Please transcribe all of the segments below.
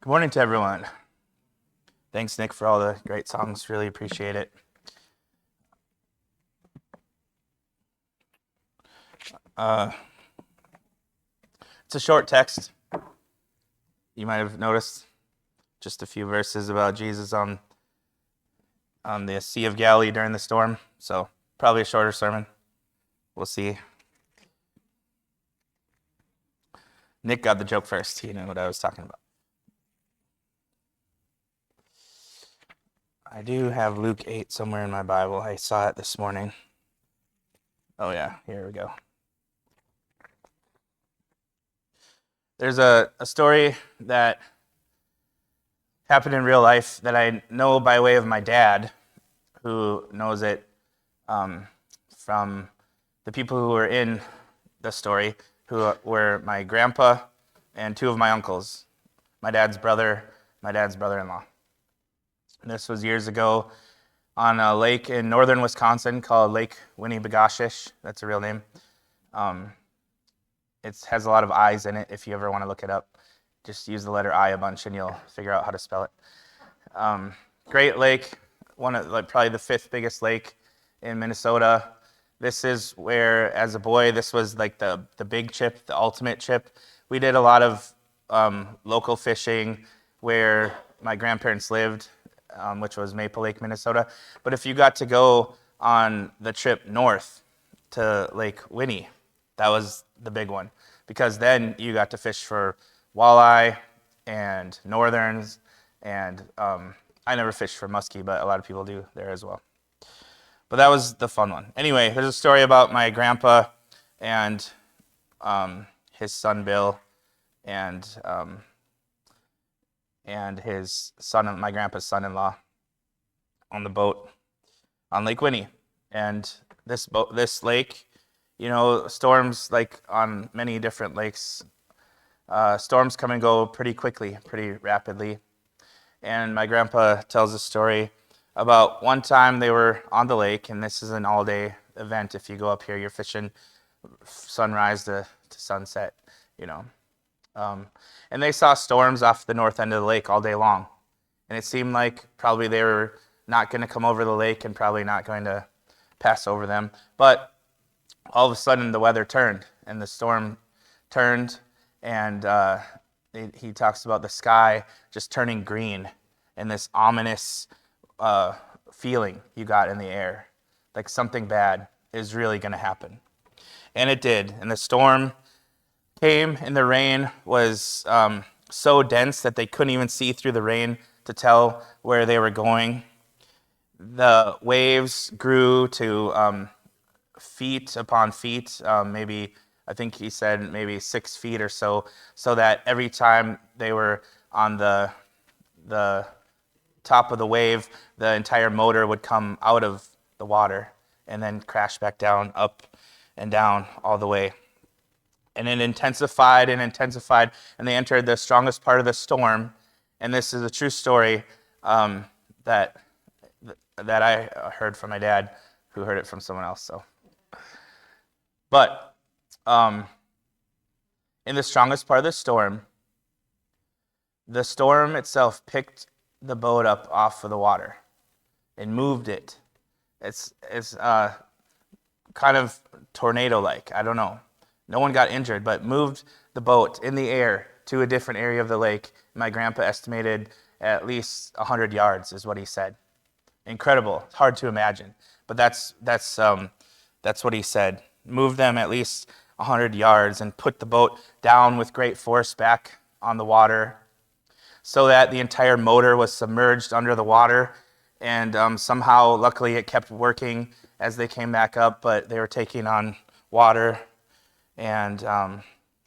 Good morning to everyone. Thanks, Nick, for all the great songs. Really appreciate it. It's a short text. You might have noticed just a few verses about Jesus on the Sea of Galilee during the storm. So probably a shorter sermon. We'll see. Nick got the joke first. He knew what I was talking about. I do have Luke 8 somewhere in my Bible. I saw it this morning. Oh yeah, here we go. There's a story that happened in real life that I know by way of my dad, who knows it from the people who were in the story, who were my grandpa and two of my uncles, my dad's brother-in-law. This was years ago on a lake in northern Wisconsin called Lake Winnebagochish. That's a real name. It has a lot of I's in it. If you ever want to look it up, just use the letter I a bunch and you'll figure out how to spell it. Great lake, one of probably the fifth biggest lake in Minnesota. This is where, as a boy, this was like the big chip, the ultimate chip. We did a lot of local fishing where my grandparents lived, which was Maple Lake, Minnesota. But if you got to go on the trip north to Lake Winnie, that was the big one, because then you got to fish for walleye and northerns, and I never fished for muskie, but a lot of people do there as well. But that was the fun one. Anyway, there's a story about my grandpa and his son Bill and his son, my grandpa's son-in-law, on the boat on Lake Winnie. And this lake, you know, storms, like on many different lakes, storms come and go pretty quickly, pretty rapidly. And my grandpa tells a story about one time they were on the lake, and this is an all-day event. If you go up here, you're fishing sunrise to sunset, you know. And they saw storms off the north end of the lake all day long. And it seemed like probably they were not going to come over the lake and probably not going to pass over them. But all of a sudden the weather turned and the storm turned, and he talks about the sky just turning green and this ominous feeling you got in the air, like something bad is really going to happen. And it did. And the storm came, and the rain was so dense that they couldn't even see through the rain to tell where they were going. The waves grew to feet upon feet, maybe, I think he said maybe 6 feet or so that every time they were on the top of the wave, the entire motor would come out of the water and then crash back down, up and down all the way. And it intensified and intensified, and they entered the strongest part of the storm. And this is a true story that I heard from my dad, who heard it from someone else. But in the strongest part of the storm itself picked the boat up off of the water and moved it. It's kind of tornado-like. I don't know. No one got injured, but moved the boat in the air to a different area of the lake. My grandpa estimated at least 100 yards is what he said. Incredible. It's hard to imagine, but that's what he said. Moved them at least 100 yards and put the boat down with great force back on the water, so that the entire motor was submerged under the water. And somehow, luckily, it kept working as they came back up, but they were taking on water. And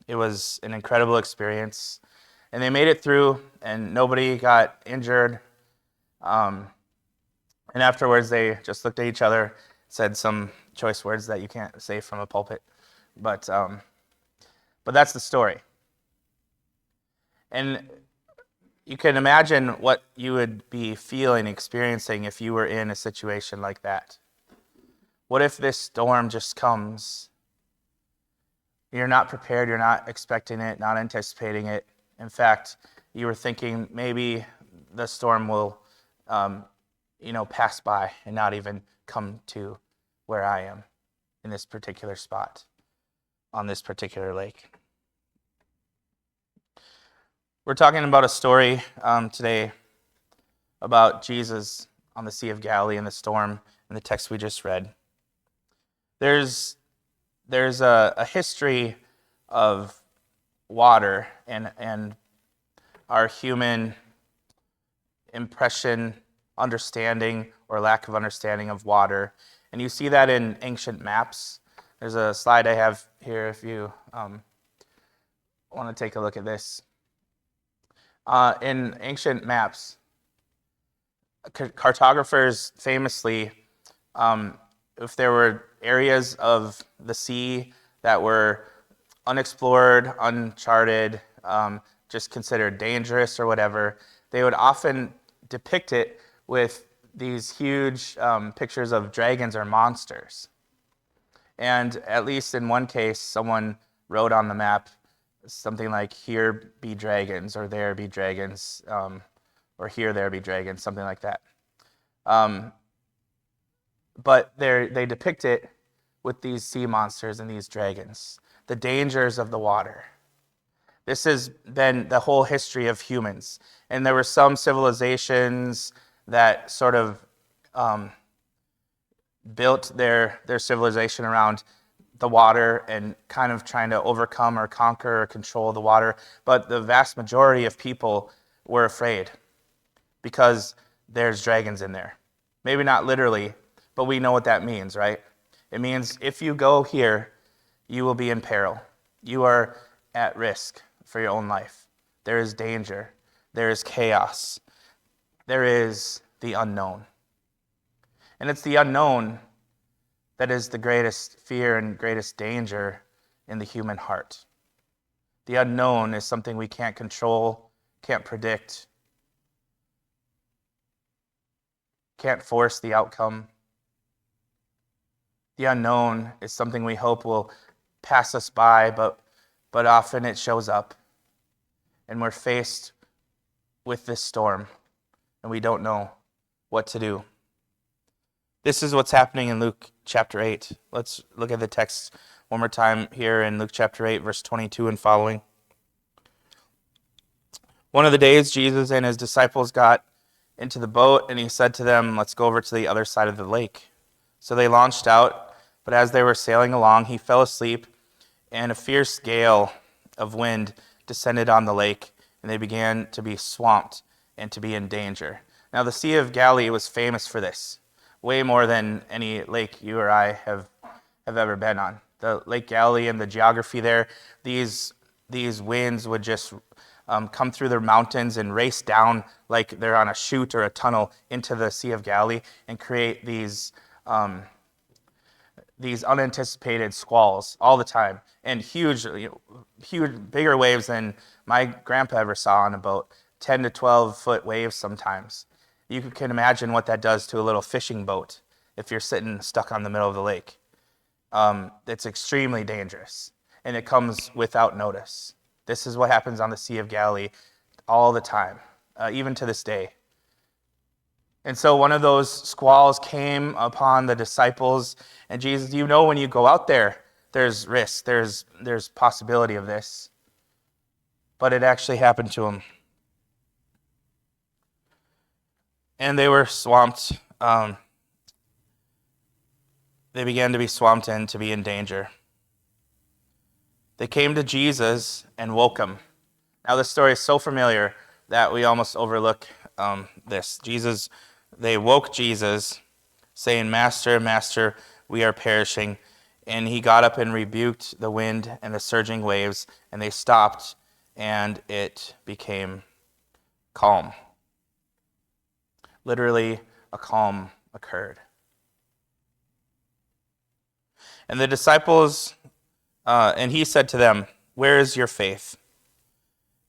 it was an incredible experience. And they made it through, and nobody got injured. And afterwards, they just looked at each other, said some choice words that you can't say from a pulpit. But that's the story. And you can imagine what you would be feeling, experiencing if you were in a situation like that. What if this storm just comes? You're not prepared, you're not expecting it, not anticipating it. In fact, you were thinking maybe the storm will, pass by and not even come to where I am in this particular spot on this particular lake. We're talking about a story today about Jesus on the Sea of Galilee in the storm in the text we just read. There's a history of water and our human impression, understanding, or lack of understanding of water. And you see that in ancient maps. There's a slide I have here if you want to take a look at this. In ancient maps, cartographers famously, if there were areas of the sea that were unexplored, uncharted, just considered dangerous or whatever, they would often depict it with these huge pictures of dragons or monsters. And at least in one case, someone wrote on the map something like, "Here be dragons," or "There be dragons," or "Here there be dragons," something like that. But they depict it with these sea monsters and these dragons, the dangers of the water. This has been the whole history of humans. And there were some civilizations that sort of built their civilization around the water and kind of trying to overcome or conquer or control the water. But the vast majority of people were afraid because there's dragons in there. Maybe not literally, but we know what that means, right? It means if you go here, you will be in peril. You are at risk for your own life. There is danger. There is chaos. There is the unknown. And it's the unknown that is the greatest fear and greatest danger in the human heart. The unknown is something we can't control, can't predict, can't force the outcome. The unknown is something we hope will pass us by, but often it shows up. And we're faced with this storm, and we don't know what to do. This is what's happening in Luke chapter 8. Let's look at the text one more time here in Luke chapter 8, verse 22 and following. One of the days, Jesus and his disciples got into the boat, and he said to them, "Let's go over to the other side of the lake." So they launched out, but as they were sailing along, he fell asleep, and a fierce gale of wind descended on the lake, and they began to be swamped and to be in danger. Now the Sea of Galilee was famous for this, way more than any lake you or I have ever been on. The Lake Galilee and the geography there, these winds would just come through the mountains and race down like they're on a chute or a tunnel into the Sea of Galilee and create these unanticipated squalls all the time, and huge, bigger waves than my grandpa ever saw on a boat, 10 to 12 foot waves sometimes. You can imagine what that does to a little fishing boat if you're sitting stuck on the middle of the lake. It's extremely dangerous, and it comes without notice. This is what happens on the Sea of Galilee all the time, even to this day. And so one of those squalls came upon the disciples, and Jesus, when you go out there, there's risk, there's possibility of this. But it actually happened to them. And they were swamped. They began to be swamped and to be in danger. They came to Jesus and woke him. Now this story is so familiar that we almost overlook this. They woke Jesus, saying, "Master, Master, we are perishing." And he got up and rebuked the wind and the surging waves, and they stopped, and it became calm. Literally, a calm occurred. And the disciples, and he said to them, "Where is your faith?"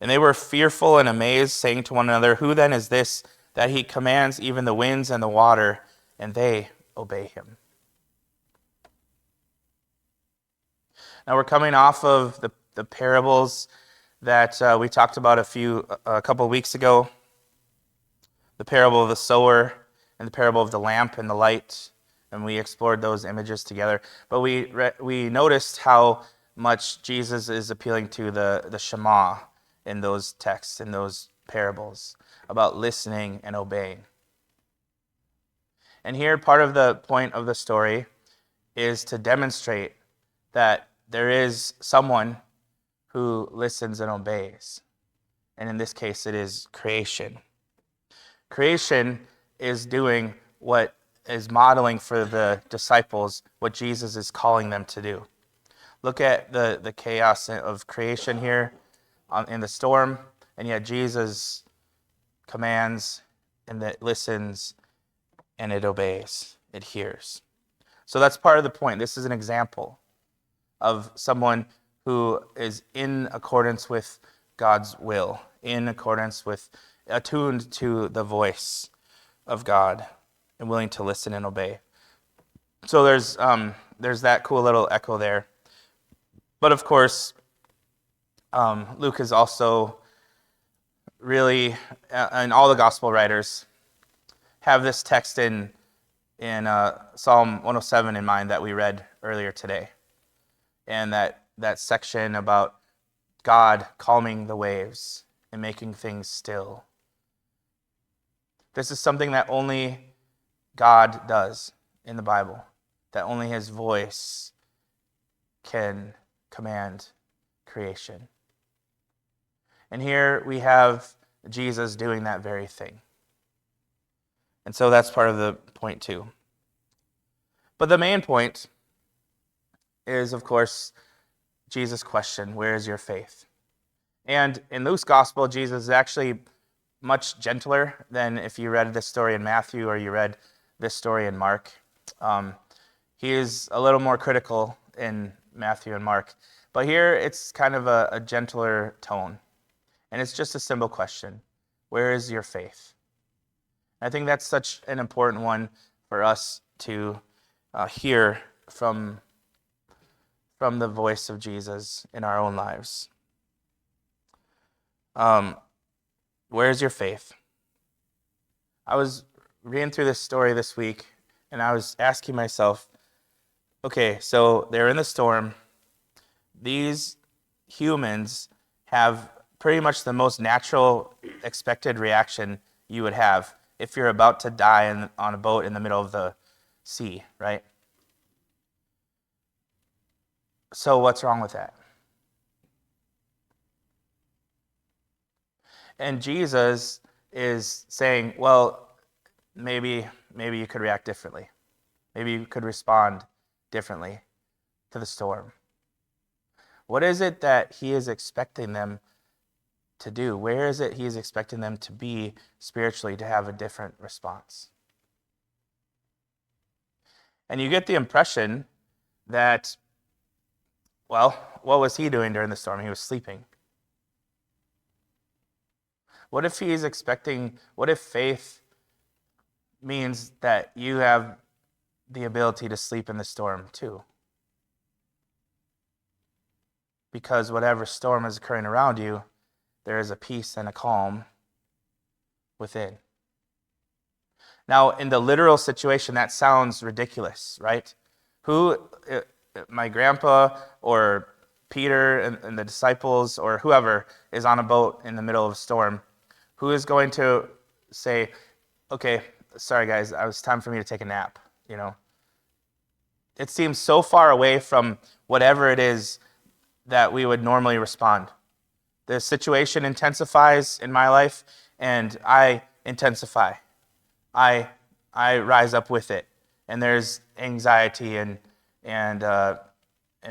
And they were fearful and amazed, saying to one another, "Who then is this that he commands even the winds and the water, and they obey him?" Now we're coming off of the parables that we talked about a couple of weeks ago, the parable of the sower and the parable of the lamp and the light, and we explored those images together. But we noticed how much Jesus is appealing to the Shema in those texts, in those parables, about listening and obeying. And here, part of the point of the story is to demonstrate that there is someone who listens and obeys. And in this case, it is creation. Creation is doing what is modeling for the disciples what Jesus is calling them to do. Look at the chaos of creation here in the storm, and yet Jesus commands, and it listens, and it obeys, it hears. So that's part of the point. This is an example of someone who is in accordance with God's will, in accordance with, attuned to the voice of God, and willing to listen and obey. So there's that cool little echo there. But of course, Luke is also really, and all the gospel writers have this text in Psalm 107 in mind that we read earlier today. And that section about God calming the waves and making things still. This is something that only God does in the Bible, that only his voice can command creation. And here we have Jesus doing that very thing. And so that's part of the point too. But the main point is, of course, Jesus' question, where is your faith? And in Luke's gospel, Jesus is actually much gentler than if you read this story in Matthew or you read this story in Mark. He is a little more critical in Matthew and Mark. But here it's kind of a gentler tone. And it's just a simple question. Where is your faith? I think that's such an important one for us to hear from the voice of Jesus in our own lives. Where's your faith? I was reading through this story this week, and I was asking myself, okay, so they're in the storm. These humans have pretty much the most natural expected reaction you would have if you're about to die on a boat in the middle of the sea, right? So what's wrong with that? And Jesus is saying, well, maybe you could react differently. Maybe you could respond differently to the storm. What is it that he is expecting them to do? Where is it he is expecting them to be spiritually to have a different response? And you get the impression that, well, what was he doing during the storm? He was sleeping. What if faith means that you have the ability to sleep in the storm too? Because whatever storm is occurring around you, there is a peace and a calm within. Now, in the literal situation, that sounds ridiculous, right? My grandpa or Peter and the disciples or whoever is on a boat in the middle of a storm, who is going to say, okay, sorry guys, it was time for me to take a nap, you know? It seems so far away from whatever it is that we would normally respond. The situation intensifies in my life, and I intensify. I rise up with it, and there's anxiety and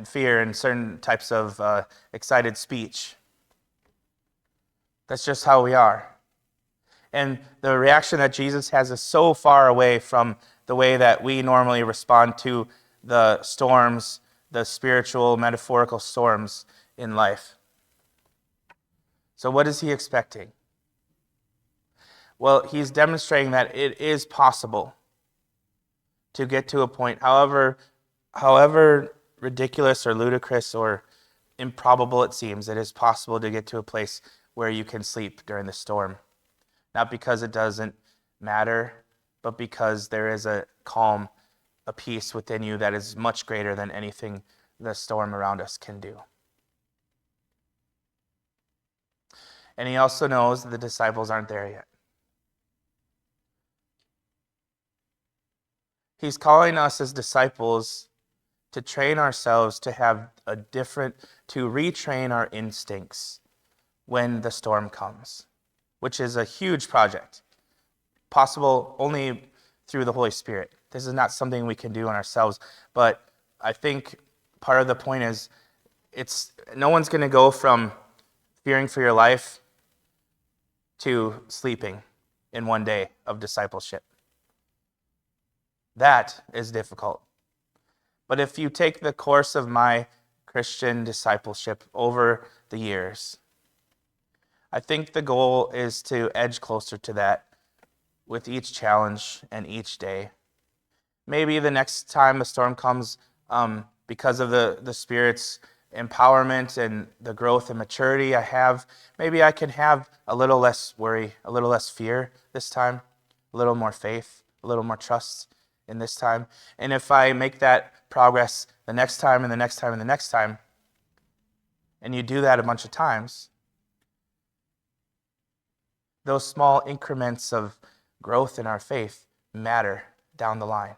fear and certain types of excited speech. That's just how we are. And the reaction that Jesus has is so far away from the way that we normally respond to the storms, the spiritual, metaphorical storms in life. So what is he expecting? Well, he's demonstrating that it is possible to get to a point, however ridiculous or ludicrous or improbable it seems, it is possible to get to a place where you can sleep during the storm. Not because it doesn't matter, but because there is a calm, a peace within you that is much greater than anything the storm around us can do. And he also knows that the disciples aren't there yet. He's calling us as disciples to train ourselves to to retrain our instincts when the storm comes, which is a huge project, possible only through the Holy Spirit. This is not something we can do on ourselves, but I think part of the point is no one's going to go from fearing for your life to sleeping in one day of discipleship. That is difficult. But if you take the course of my Christian discipleship over the years, I think the goal is to edge closer to that with each challenge and each day. Maybe the next time a storm comes, because of the Spirit's empowerment and the growth and maturity I have, maybe I can have a little less worry, a little less fear this time, a little more faith, a little more trust in this time. And if I make that progress the next time and the next time and the next time, and you do that a bunch of times, those small increments of growth in our faith matter down the line.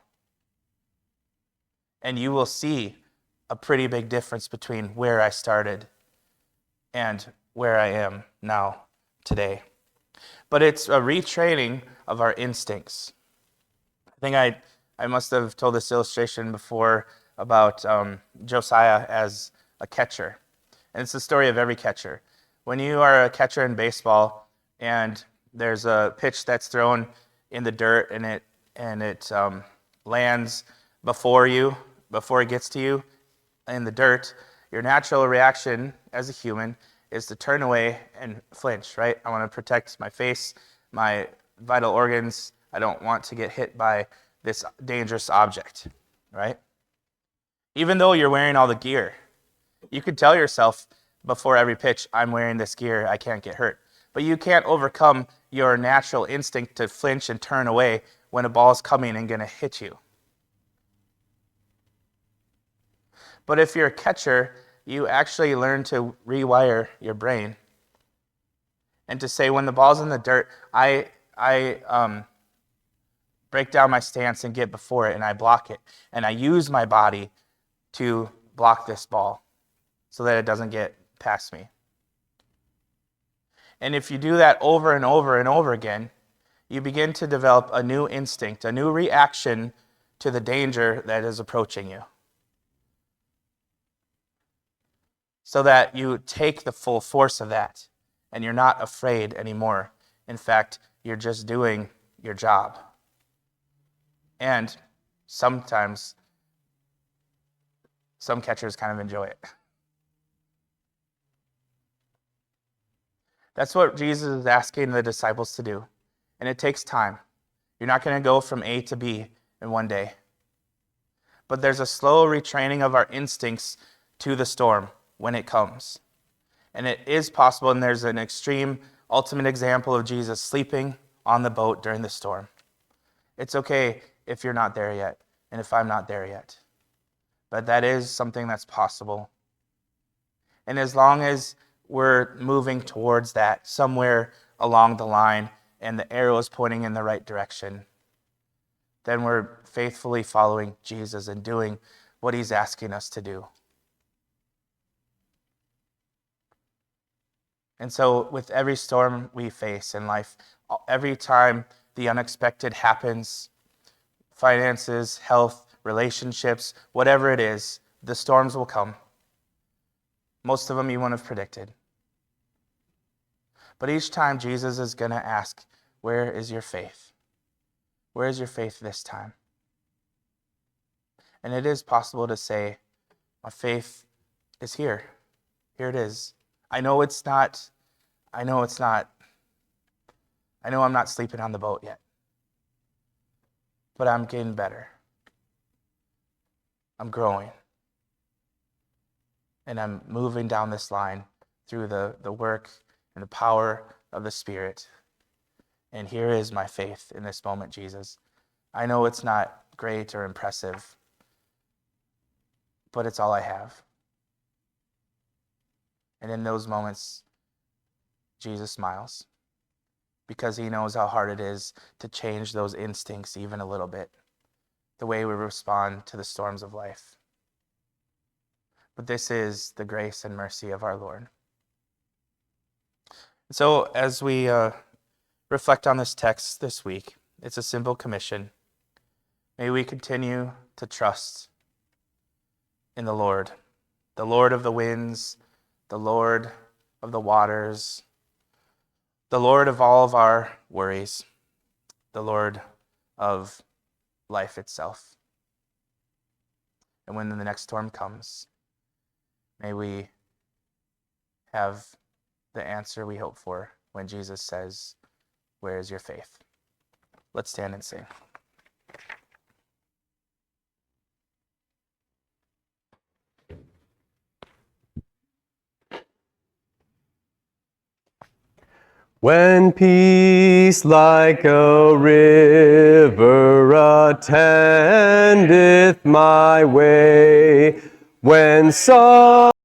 And you will see a pretty big difference between where I started and where I am now today. But it's a retraining of our instincts. I think I must have told this illustration before about Josiah as a catcher. And it's the story of every catcher. When you are a catcher in baseball and there's a pitch that's thrown in the dirt and it lands before it gets to you in the dirt, your natural reaction as a human is to turn away and flinch, right? I want to protect my face, my vital organs. I don't want to get hit by this dangerous object, right? Even though you're wearing all the gear, you could tell yourself before every pitch, I'm wearing this gear, I can't get hurt. But you can't overcome your natural instinct to flinch and turn away when a ball is coming and going to hit you. But if you're a catcher, you actually learn to rewire your brain and to say, when the ball's in the dirt, I break down my stance and get before it, and I block it. And I use my body to block this ball so that it doesn't get past me. And if you do that over and over and over again, you begin to develop a new instinct, a new reaction to the danger that is approaching you. So that you take the full force of that, and you're not afraid anymore. In fact, you're just doing your job. And sometimes, some catchers kind of enjoy it. That's what Jesus is asking the disciples to do. And it takes time. You're not going to go from A to B in one day. But there's a slow retraining of our instincts to the storm when it comes. And it is possible, and there's an extreme, ultimate example of Jesus sleeping on the boat during the storm. It's okay if you're not there yet, and if I'm not there yet. But that is something that's possible. And as long as we're moving towards that somewhere along the line, and the arrow is pointing in the right direction, then we're faithfully following Jesus and doing what he's asking us to do. And so with every storm we face in life, every time the unexpected happens, finances, health, relationships, whatever it is, the storms will come. Most of them you wouldn't have predicted. But each time Jesus is going to ask, where is your faith? Where is your faith this time? And it is possible to say, my faith is here. Here it is. I know I'm not sleeping on the boat yet. But I'm getting better. I'm growing. and I'm moving down this line through the work and the power of the Spirit. And here is my faith in this moment, Jesus. I know it's not great or impressive, but it's all I have. And in those moments, Jesus smiles because he knows how hard it is to change those instincts even a little bit, the way we respond to the storms of life. But this is the grace and mercy of our Lord. So as we reflect on this text this week, it's a simple commission. May we continue to trust in the Lord of the winds, the Lord of the waters, the Lord of all of our worries, the Lord of life itself. And when the next storm comes, may we have the answer we hope for when Jesus says, "Where is your faith?" Let's stand and sing. When peace like a river attendeth my way, when sorrow